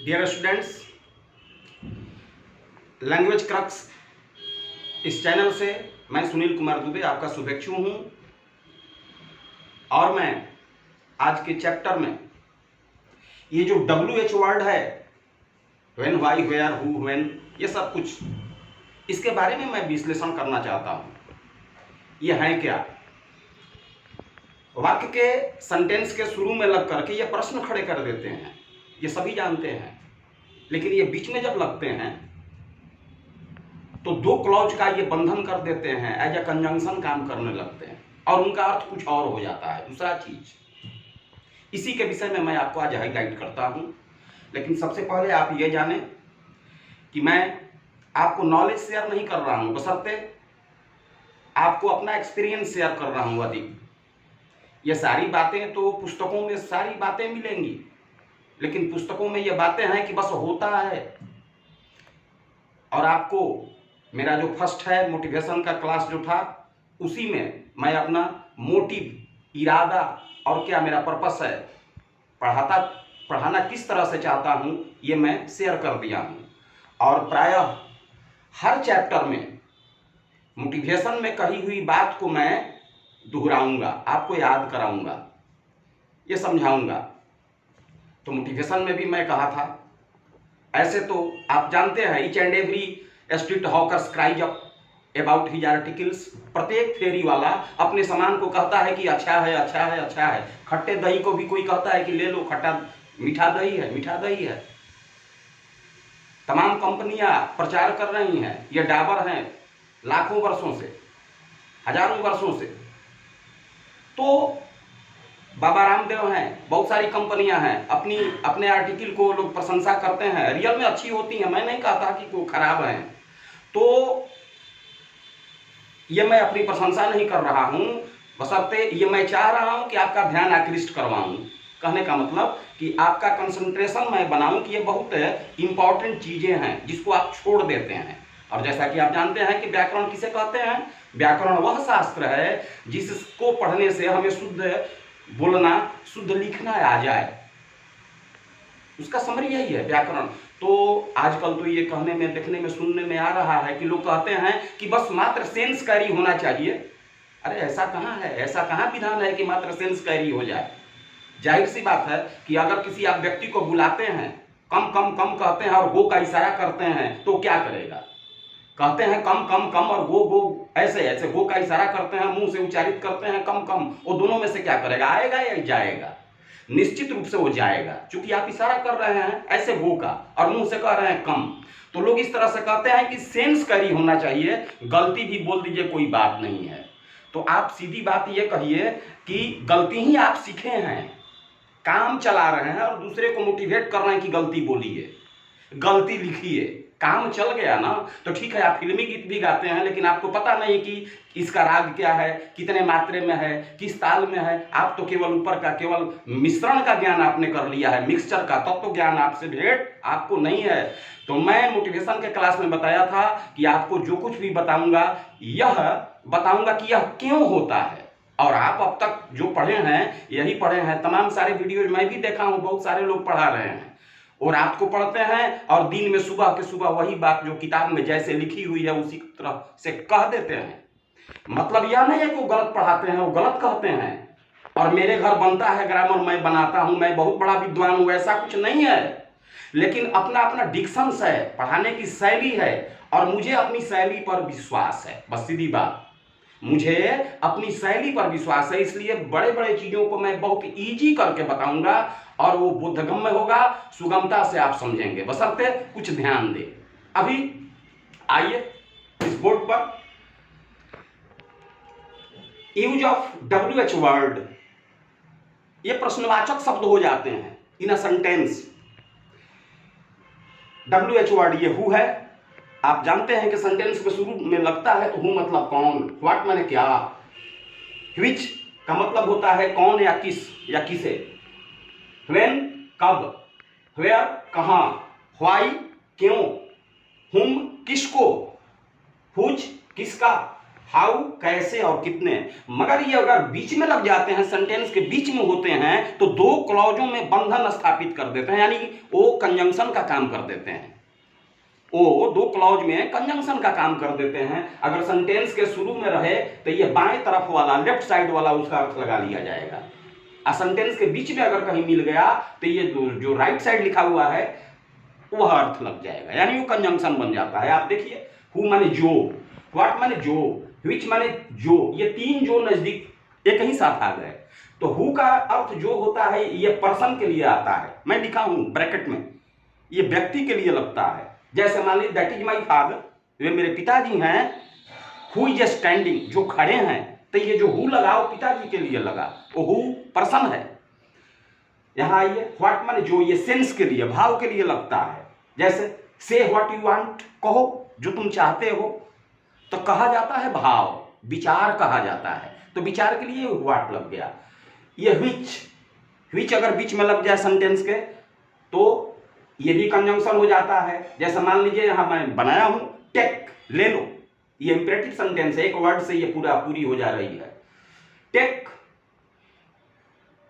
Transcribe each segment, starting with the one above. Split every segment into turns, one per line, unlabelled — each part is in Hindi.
डियर स्टूडेंट्स, लैंग्वेज क्रक्स इस चैनल से मैं सुनील कुमार दुबे आपका शुभेच्छु हूँ और मैं आज के चैप्टर में ये जो WH वर्ड है, when, why, where, who, when, ये सब कुछ इसके बारे में मैं विश्लेषण करना चाहता हूँ। ये है क्या? वाक्य के सेंटेंस के शुरू में लग करके ये प्रश्न खड़े कर देते हैं, ये सभी जानते हैं, लेकिन ये बीच में जब लगते हैं तो दो क्लॉज का ये बंधन कर देते हैं, एज ए कंजंक्शन काम करने लगते हैं और उनका अर्थ कुछ और हो जाता है, दूसरा चीज। इसी के विषय में मैं आपको आज हाईलाइट करता हूं। लेकिन सबसे पहले आप ये जानें कि मैं आपको नॉलेज शेयर नहीं कर रहा हूं, बशर्ते आपको अपना एक्सपीरियंस शेयर कर रहा हूं अधिक। ये सारी बातें तो पुस्तकों में सारी बातें मिलेंगी, लेकिन पुस्तकों में ये बातें हैं कि बस होता है। और आपको मेरा जो फर्स्ट है मोटिवेशन का क्लास जो था, उसी में मैं अपना मोटिव, इरादा और क्या मेरा पर्पस है, पढ़ाना किस तरह से चाहता हूँ, ये मैं शेयर कर दिया हूँ। और प्रायः हर चैप्टर में मोटिवेशन में कही हुई बात को मैं दोहराऊंगा, आपको याद कराऊंगा, ये समझाऊंगा। तो मोटिवेशन में भी मैं कहा था, ऐसे तो आप जानते हैं, each and every street hawkers cries about his articles. प्रत्येक फेरी वाला अपने सामान को कहता है कि अच्छा है, अच्छा है, अच्छा है। खट्टे दही को भी कोई कहता है कि ले लो, खट्टा मीठा दही है, मीठा दही है। तमाम कंपनियां प्रचार कर रही हैं, ये डाबर हैं लाखों वर्षों से, हजारों वर्षों से। तो बाबा रामदेव हैं, बहुत सारी कंपनियां हैं, अपने आर्टिकल को लोग प्रशंसा करते हैं, रियल में अच्छी होती हैं, मैं नहीं कहता कि वो खराब हैं। तो ये मैं अपनी प्रशंसा नहीं कर रहा हूं, बशर्ते ये मैं चाह रहा हूं कि आपका ध्यान आकृष्ट करवाऊं। कहने का मतलब कि आपका कंसंट्रेशन मैं बनाऊं कि ये बहुत इंपॉर्टेंट चीजें हैं जिसको आप छोड़ देते हैं। और जैसा कि आप जानते हैं कि व्याकरण किसे कहते हैं? व्याकरण वह शास्त्र है जिसको पढ़ने से हमें शुद्ध बोलना, शुद्ध लिखना आ जाए, उसका समरी यही है व्याकरण। तो आजकल तो ये कहने में, देखने में, सुनने में आ रहा है कि लोग कहते हैं कि बस मात्र सेंस कैरी होना चाहिए। अरे ऐसा कहाँ है, ऐसा कहाँ विधान है कि मात्र सेंस कैरी हो जाए। जाहिर सी बात है कि अगर किसी आप व्यक्ति को बुलाते हैं, कम कम कम कहते हैं और गो का इशारा करते हैं, तो क्या करेगा? कहते हैं कम कम कम और गो गो, ऐसे ऐसे गो का इशारा करते हैं, मुंह से उच्चारित करते हैं कम कम, वो दोनों में से क्या करेगा? आएगा या जाएगा? निश्चित रूप से वो जाएगा, क्योंकि आप इशारा कर रहे हैं ऐसे गो का और मुंह से कह रहे हैं कम। तो लोग इस तरह से कहते हैं कि सेंस कैरी होना चाहिए, गलती भी बोल दीजिए, कोई बात नहीं है। तो आप सीधी बात ये कहिए कि गलती ही आप सीखे हैं, काम चला रहे हैं और दूसरे को मोटिवेट कर रहे हैं कि गलती बोलिए, गलती लिखिए। काम चल गया ना तो ठीक है, आप फिल्मी गीत भी गाते हैं, लेकिन आपको पता नहीं कि इसका राग क्या है, कितने मात्रे में है, किस ताल में है। आप तो केवल ऊपर का, केवल मिश्रण का ज्ञान आपने कर लिया है, मिक्सचर का तत्व ज्ञान आपसे भेंट आपको नहीं है। तो मैं मोटिवेशन के क्लास में बताया था कि आपको जो कुछ भी बताऊंगा, यह बताऊंगा कि यह क्यों होता है। और आप अब तक जो पढ़े हैं, यही पढ़े हैं, तमाम सारे वीडियो मैं भी देखा हूं, बहुत सारे लोग पढ़ा रहे हैं और रात को पढ़ते हैं और दिन में सुबह के सुबह वही बात जो किताब में जैसे लिखी हुई है उसी तरह से कह देते हैं। मतलब यह नहीं है कि वो गलत पढ़ाते हैं, वो गलत कहते हैं। और मेरे घर बनता है ग्रामर, मैं बनाता हूं, मैं बहुत बड़ा विद्वान हूं, ऐसा कुछ नहीं है। लेकिन अपना अपना डिक्शंस है, पढ़ाने की शैली है, और मुझे अपनी शैली पर विश्वास है। बस सीधी बात, मुझे अपनी शैली पर विश्वास है, इसलिए बड़े बड़े चीजों को मैं बहुत इजी करके बताऊंगा और वो बोधगम्य होगा, सुगमता से आप समझेंगे, बशर्ते कुछ ध्यान दें। अभी आइए इस बोर्ड पर, यूज ऑफ WH वर्ड, ये प्रश्नवाचक शब्द हो जाते हैं इन अ सेंटेंस। WH वर्ड ये हु है, आप जानते हैं कि सेंटेंस के शुरू में लगता है तो हु मतलब कौन, व्हाट माने क्या, व्हिच का मतलब होता है कौन या किस या किसे, व्हेन कब, वेयर कहां, व्हाई क्यों, हुम किसको, हुज किसका, हाउ कैसे और कितने, मगर ये अगर बीच में लग जाते हैं, सेंटेंस के बीच में होते हैं, तो दो क्लॉजों में बंधन स्थापित कर देते हैं, यानी वो कंजंक्शन का काम कर देते हैं। वो दो क्लॉज में कंजंक्शन का काम कर देते हैं। अगर सेंटेंस के शुरू में रहे तो ये बाएं तरफ वाला, लेफ्ट साइड वाला उसका अर्थ लगा लिया जाएगा, और सेंटेंस के बीच में अगर कहीं मिल गया तो ये जो राइट साइड लिखा हुआ है वह अर्थ लग जाएगा, यानी वो कंजंक्शन बन जाता है। आप देखिए, हु माने जो, व्हाट माने जो, विच माने जो, ये तीन जो नजदीक एक ही साथ आ गए। तो हु का अर्थ जो होता है ये पर्सन के लिए आता है, मैं लिखा हूं ब्रैकेट में, ये व्यक्ति के लिए लगता है। जैसे मान लीजिए दैट इज माई फादर, वे मेरे पिताजी हैं। हु इज स्टैंडिंग, जो खड़े हैं, तो ये जो हु लगा वो पिताजी के लिए लगा, वो हु पर्सन है। यहां आइए, व्हाट माने जो, ये सेंस के लिए, भाव के लिए लगता है। जैसे से व्हाट यू वांट, कहो जो तुम चाहते हो, तो कहा जाता है भाव, विचार कहा जाता है, तो विचार के लिए व्हाट लग गया। ये विच अगर बीच में लग जाए सेंटेंस के तो ये भी कंजंक्शन हो जाता है। जैसे मान लीजिए यहां मैं बनाया हूं टेक, ले लो, ये इंपेरेटिव सेंटेंस है, एक वर्ड से ये पूरी हो जा रही है। टेक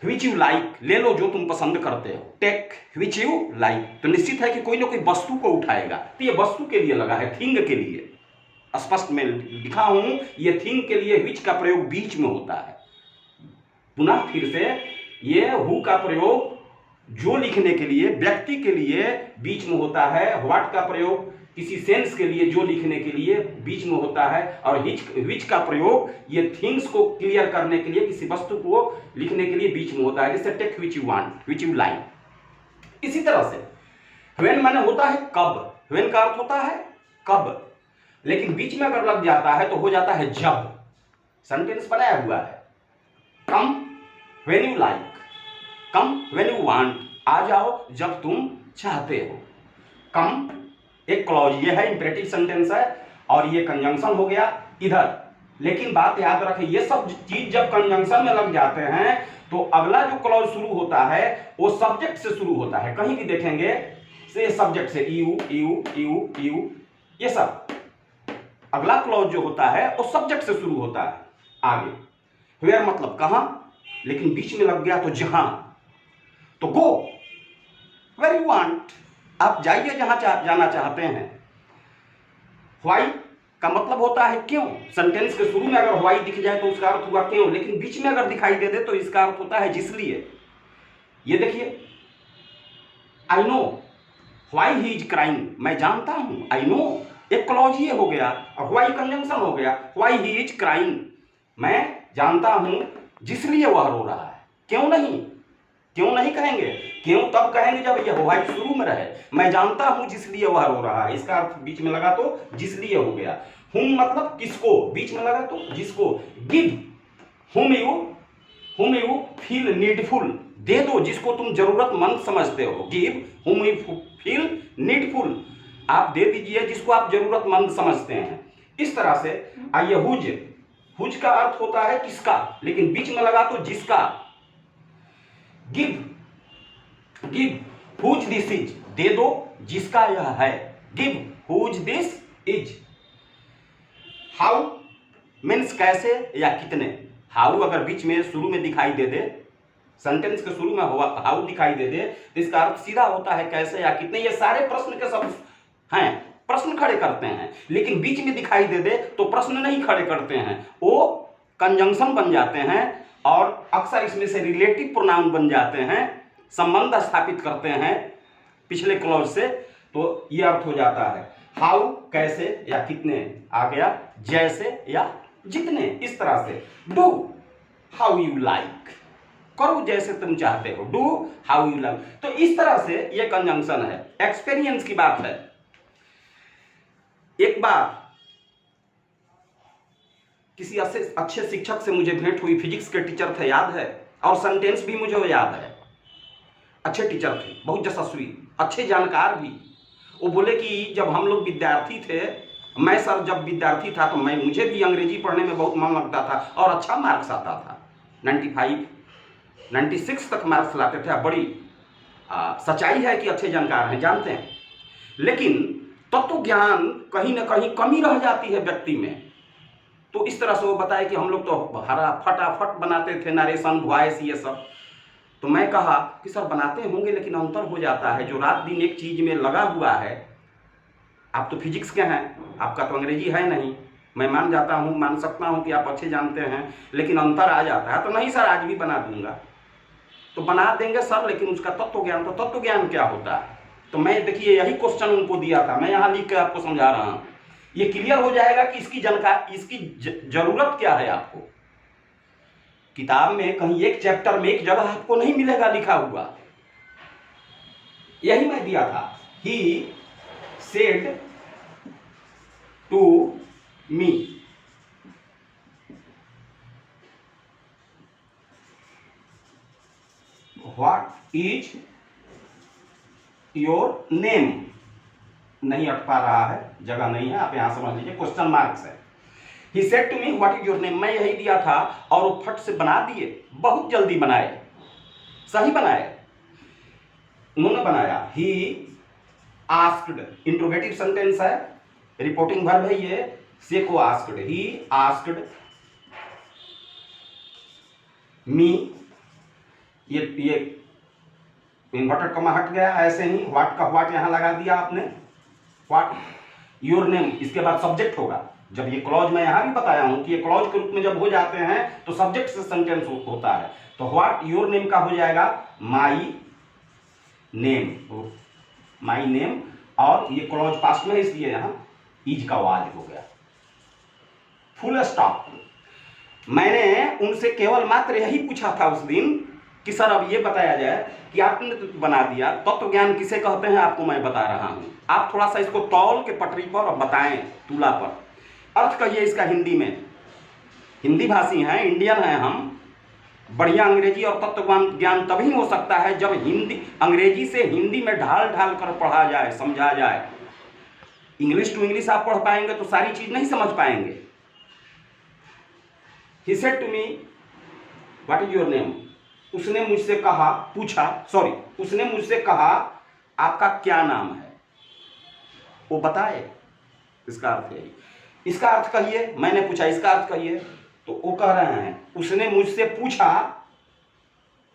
विच यू लाइक, ले लो जो तुम पसंद करते हो। टेक विच यू लाइक, तो निश्चित है कि कोई ना कोई वस्तु को उठाएगा, तो ये वस्तु के लिए लगा है, थिंग के लिए। स्पष्ट में लिखा हूं, ये थिंग के लिए विच का प्रयोग बीच में होता है। पुनः फिर से, ये हु का प्रयोग जो लिखने के लिए, व्यक्ति के लिए बीच में होता है। व्हाट का प्रयोग किसी सेंस के लिए, जो लिखने के लिए बीच में होता है। और विच का प्रयोग ये थिंग्स को क्लियर करने के लिए, किसी वस्तु को लिखने के लिए बीच में होता है। जैसे take which you want, which you like. इसी तरह से व्हेन माने होता है कब, व्हेन का अर्थ होता है कब, लेकिन बीच में अगर लग जाता है तो हो जाता है जब। सेंटेंस बनाया हुआ है, come when you like, come when you want, आ जाओ जब तुम चाहते हो। कम एक क्लॉज, ये है इंपेरेटिव सेंटेंस है, और ये कंजंक्शन हो गया इधर। लेकिन बात याद रखें, ये सब चीज जब कंजंक्शन में लग जाते हैं तो अगला जो क्लॉज शुरू होता है वो सब्जेक्ट से शुरू होता है। कहीं भी देखेंगे से सब्जेक्ट से, यू यू यू यू, ये सब अगला क्लॉज जो होता है वो सब्जेक्ट से शुरू होता है आगे। वेयर मतलब कहां, लेकिन बीच में लग गया तो जहां, तो गो वेर यू वांट, आप जाइए जहां जाना चाहते हैं। व्हाई का मतलब होता है क्यों। सेंटेंस के शुरू में अगर व्हाई दिख जाए तो उसका अर्थ हुआ क्यों, लेकिन बीच में अगर दिखाई दे दे तो इसका अर्थ होता है जिसलिए। ये देखिए, I know why he is crying, मैं जानता हूं, आई नो एक क्लॉज ये हो गया, और व्हाई कंजंक्शन हो गया। व्हाई ही इज क्राइंग, मैं जानता हूं जिसलिए वह रो रहा है। क्यों नहीं, क्यों नहीं कहेंगे, क्यों तब कहेंगे जब यह व्हाई शुरू में रहे। मैं जानता हूं जिसलिए वह रो रहा है, इसका अर्थ बीच में लगा तो जिसलिए हो गया। हुम मतलब किसको, बीच में लगा तो जिसको। Give whom you feel needful, दे दो जिसको तुम जरूरतमंद समझते हो। Give whom you feel needful, आप दे दीजिए जिसको आप जरूरतमंद समझते हैं। इस तरह से आइए, हुज का अर्थ होता है किसका, लेकिन बीच में लगा तो जिसका। गिव हुज दिस इज, दे दो जिसका यह है। Give whose this is. How means कैसे या कितने। हाउ अगर बीच में शुरू में दिखाई दे दे, सेंटेंस के शुरू में हाउ दिखाई दे दे, तो इसका अर्थ सीधा होता है कैसे या कितने। ये सारे प्रश्न के सब हैं, प्रश्न खड़े करते हैं, लेकिन बीच में दिखाई दे दे तो प्रश्न नहीं खड़े करते हैं, वो कंजंक्शन बन जाते हैं, और अक्सर इसमें से रिलेटिव प्रोनाउन बन जाते हैं, संबंध स्थापित करते हैं पिछले क्लॉज से, तो ये अर्थ हो जाता है। हाउ कैसे या कितने आ गया, जैसे या जितने। इस तरह से डू हाउ यू लाइक, करो जैसे तुम चाहते हो। डू हाउ यू लाइक, तो इस तरह से ये कंजंक्शन है। एक्सपीरियंस की बात है, एक बार किसी अच्छे शिक्षक से मुझे भेंट हुई, फिजिक्स के टीचर थे, याद है, और सेंटेंस भी मुझे याद है। अच्छे टीचर थे, बहुत यशस्वी, अच्छे जानकार भी। वो बोले कि जब हम लोग विद्यार्थी थे, मैं सर जब विद्यार्थी था तो मुझे भी अंग्रेजी पढ़ने में बहुत मन लगता था और अच्छा मार्क्स आता था। 95, 96 तक मार्क्स लाते थे। बड़ी सच्चाई है कि अच्छे जानकार हैं, जानते हैं, लेकिन तत्व ज्ञान कहीं ना कहीं कमी रह जाती है व्यक्ति में। तो इस तरह से वो बताए कि हम लोग तो हरा फटाफट बनाते थे नरेशन वॉइस ये सब। तो मैं कहा कि सर बनाते होंगे लेकिन अंतर हो जाता है, जो रात दिन एक चीज़ में लगा हुआ है, आप तो फिजिक्स के हैं, आपका तो अंग्रेजी है नहीं, मैं मान सकता हूँ कि आप अच्छे जानते हैं, लेकिन अंतर आ जाता है। तो नहीं सर आज भी बना दूंगा। तो बना देंगे सर, लेकिन उसका तत्व ज्ञान, तो तत्व ज्ञान क्या होता है? तो मैं देखिए यही क्वेश्चन उनको दिया था, मैं यहाँ लिख के आपको समझा रहा हूँ। ये क्लियर हो जाएगा कि इसकी जानकारी, इसकी जरूरत क्या है आपको। किताब में कहीं एक चैप्टर में एक जगह आपको नहीं मिलेगा लिखा हुआ, यही मैं दिया था। He said to me, what is your name. नहीं अट पा रहा है, जगह नहीं है, आप यहां समझ लीजिए क्वेश्चन मार्क्स है। He said to me what is your name, मैं यही दिया था और वो फट से बना दिए, बहुत जल्दी बनाए, सही बनाए उन्होंने बनाया। ही आस्क्ड, इंट्रोगेटिव सेंटेंस है, रिपोर्टिंग वर्ब है ये, से को आस्क्ड, ही आस्क्ड मी, ये इन्वर्टेड कॉमा हट गया, ऐसे ही व्हाट का व्हाट यहां लगा दिया आपने, व्हाट योर नेम, इसके बाद सब्जेक्ट होगा। जब ये क्लॉज मैं यहां भी बताया हूं कि ये क्लॉज के रूप में जब हो जाते हैं तो सब्जेक्ट से सेंटेंस होता है। तो व्हाट योर नेम का हो जाएगा माई नेम, माई नेम, और ये क्लॉज पास्ट में इसलिए यहां इज का वाज हो गया, फुल स्टॉप। मैंने उनसे केवल मात्र यही पूछा था उस दिन कि सर अब ये बताया जाए कि आपने तो बना दिया, तत्व ज्ञान किसे कहते हैं आपको मैं बता रहा हूं, आप थोड़ा सा इसको तौल के पटरी पर और बताएं, तूला पर अर्थ कहिए इसका हिंदी में। हिंदी भाषी हैं, इंडियन हैं हम, बढ़िया अंग्रेजी और तत्व ज्ञान तभी हो सकता है जब हिंदी, अंग्रेजी से हिंदी में ढाल ढाल कर पढ़ा जाए, समझा जाए। इंग्लिश टू इंग्लिश आप पढ़ पाएंगे तो सारी चीज नहीं समझ पाएंगे। He said to me, what is your name? उसने मुझसे कहा, उसने मुझसे कहा आपका क्या नाम है, वो बताए, इसका अर्थ है, इसका अर्थ कहिए। मैंने पूछा इसका अर्थ कहिए, तो वो कह रहे हैं उसने मुझसे पूछा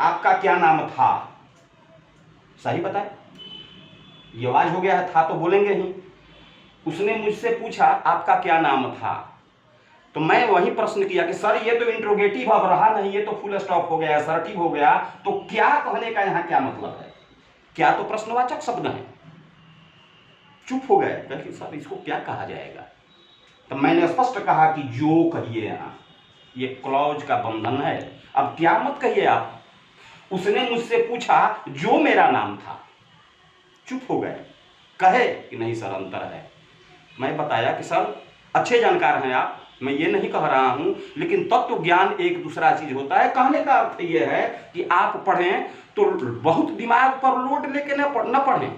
आपका क्या नाम था। सही बताए, ये आवाज हो गया है, था तो बोलेंगे ही। उसने मुझसे पूछा आपका क्या नाम था, तो मैं वही प्रश्न किया कि सर ये तो इंट्रोगेटिव अब रहा नहीं, ये तो फुल स्टॉप हो गया, असर्टिव हो गया, तो क्या कहने का यहां क्या मतलब है? क्या तो प्रश्नवाचक शब्द है। चुप हो गए, कहे सर इसको क्या कहा जाएगा। तो मैंने स्पष्ट कहा कि जो कहिए, यहां ये क्लॉज का बंधन है, अब क्या मत कहिए आप। उसने मुझसे पूछा जो मेरा नाम था, चुप हो गए, कहे कि नहीं सर अंतर है। मैं बताया कि सर अच्छे जानकार हैं आप, मैं ये नहीं कह रहा हूं, लेकिन तत्व ज्ञान एक दूसरा चीज होता है। कहने का अर्थ यह है कि आप पढ़ें तो बहुत दिमाग पर लोड लेके न पढ़ें,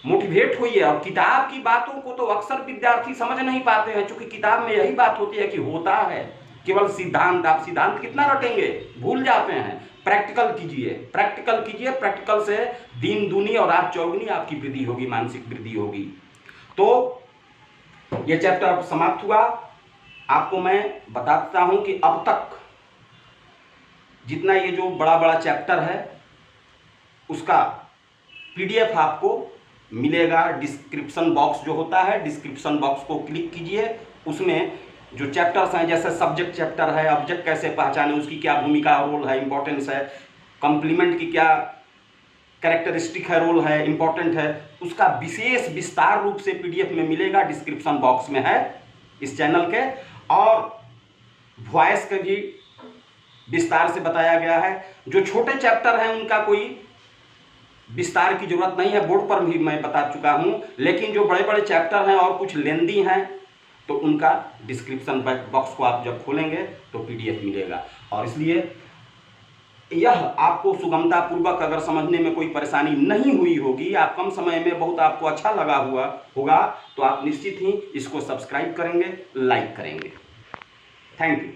मोटिवेट होइए। और किताब की बातों को तो अक्सर विद्यार्थी समझ नहीं पाते हैं, क्योंकि किताब में यही बात होती है कि होता है केवल सिद्धांत, आप सिद्धांत कितना रटेंगे, भूल जाते हैं। प्रैक्टिकल कीजिए, प्रैक्टिकल से दिन दूनी और रात चौगुनी आपकी वृद्धि होगी, मानसिक वृद्धि होगी। तो ये चैप्टर अब समाप्त हुआ। आपको मैं बताता हूं कि अब तक जितना ये जो बड़ा बड़ा चैप्टर है उसका पीडीएफ आपको मिलेगा डिस्क्रिप्शन बॉक्स जो होता है, डिस्क्रिप्शन बॉक्स को क्लिक कीजिए। उसमें जो चैप्टर्स हैं, जैसे सब्जेक्ट चैप्टर है, ऑब्जेक्ट कैसे पहचाने, उसकी क्या भूमिका रोल है, इंपॉर्टेंस है, कॉम्प्लीमेंट की क्या कैरेक्टरिस्टिक है, रोल है, इंपॉर्टेंट है, उसका विशेष विस्तार रूप से पीडीएफ में मिलेगा, डिस्क्रिप्शन बॉक्स में है इस चैनल के। और वॉइस के भी विस्तार से बताया गया है। जो छोटे चैप्टर हैं उनका कोई विस्तार की जरूरत नहीं है, बोर्ड पर भी मैं बता चुका हूं, लेकिन जो बड़े बड़े चैप्टर हैं और कुछ लेंदी हैं तो उनका डिस्क्रिप्शन बॉक्स को आप जब खोलेंगे तो पीडीएफ मिलेगा। और इसलिए यह आपको सुगमता पूर्वक अगर समझने में कोई परेशानी नहीं हुई होगी, आप कम समय में बहुत आपको अच्छा लगा होगा, तो आप निश्चित ही इसको सब्सक्राइब करेंगे, लाइक करेंगे। Thank you.